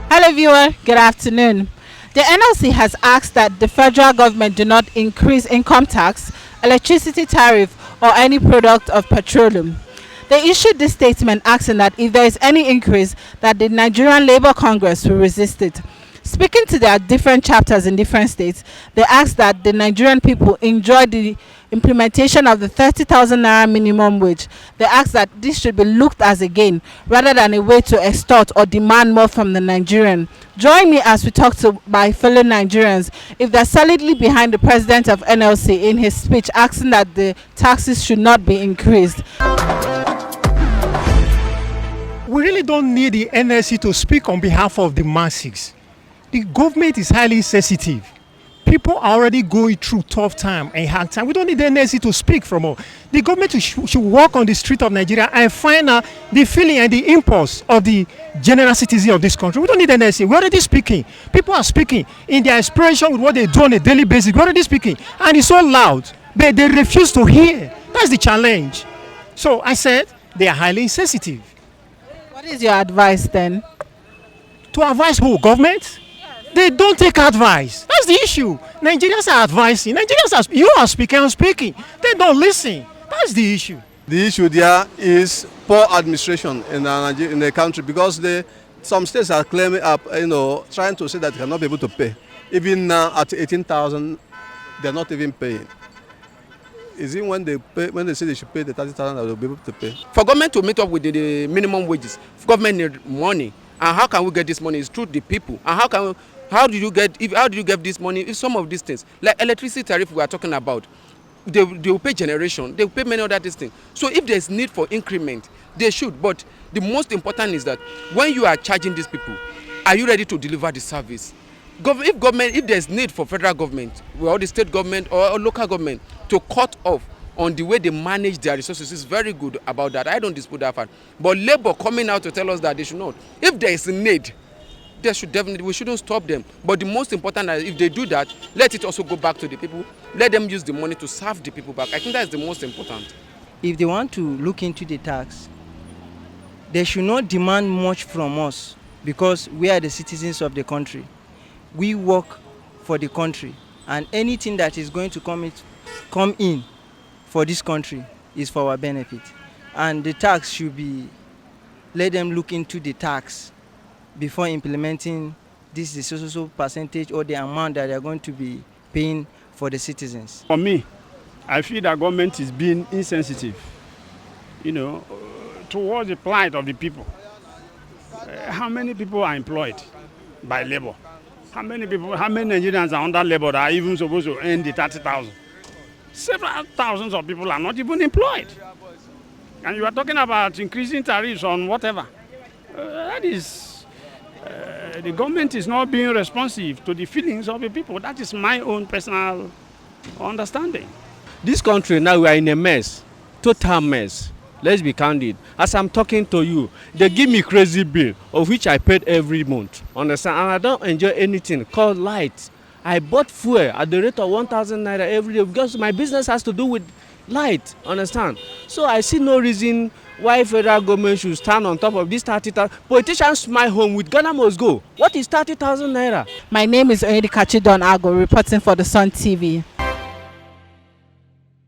Hello viewer, good afternoon. The NLC has asked that the federal government do not increase income tax, electricity tariff or any product of petroleum. They issued this statement asking that if there is any increase that the Nigerian Labour Congress will resist it. Speaking to their different chapters in different states, they asked that the Nigerian people enjoy the implementation of the 30,000 naira minimum wage. They asked that this should be looked as a gain rather than a way to extort or demand more from the Nigerian. Join me as we talk to my fellow Nigerians if they're solidly behind the president of NLC in his speech asking that the taxes should not be increased. We really don't need the NLC to speak on behalf of the masses. The government is highly sensitive. People are already going through tough time and hard time. We don't need the NLC to speak from all. The government should walk on the street of Nigeria and find out the feeling and the impulse of the general citizen of this country. We don't need the NLC. We're already speaking. People are speaking in their expression with what they do on a daily basis. We're already speaking. And it's so loud, but they refuse to hear. That's the challenge. So I said they are highly insensitive. What is your advice then? To advise who? Government? They don't take advice. That's the issue. Nigerians are advising. You are speaking, I'm speaking. They don't listen. That's the issue. The issue there is poor administration in the country because some states are claiming, trying to say that they cannot be able to pay. Even now at 18,000, they're not even paying. Is it when they say they should pay the 30,000 that they'll be able to pay? For government to meet up with the minimum wages, government need money. And how can we get this money? It's through the people. And how do you get this money? If some of these things, like electricity tariff we are talking about, they will pay generation, they will pay many other things. So if there's need for increment, they should. But the most important is that when you are charging these people, are you ready to deliver the service? If there's need for federal government, or the state government or local government to cut off on the way they manage their resources, is very good about that. I don't dispute that fact. But Labour coming out to tell us that they should not. If there is a need, we shouldn't stop them. But the most important is if they do that, let it also go back to the people. Let them use the money to serve the people back. I think that's the most important. If they want to look into the tax, they should not demand much from us because we are the citizens of the country. We work for the country, and anything that is going to come in for this country is for our benefit. And the tax should be, let them look into the tax before implementing this is so percentage or the amount that they are going to be paying for the citizens. For me, I feel that government is being insensitive, towards the plight of the people. How many people are employed by labor? How many Nigerians are under labor that are even supposed to earn the 30,000? Several thousands of people are not even employed. And you are talking about increasing tariffs on whatever. That is, the government is not being responsive to the feelings of the people. That is my own personal understanding. This country now, we are in a mess, total mess. Let's be candid. As I'm talking to you, they give me crazy bill, of which I paid every month. Understand? And I don't enjoy anything called light. I bought fuel at the rate of 1,000 naira every day because my business has to do with light. Understand? So I see no reason why federal government should stand on top of this 30,000. Politicians my home with Ghana must go. What is 30,000 naira? My name is Oyedikachi Don Ago, reporting for the Sun TV.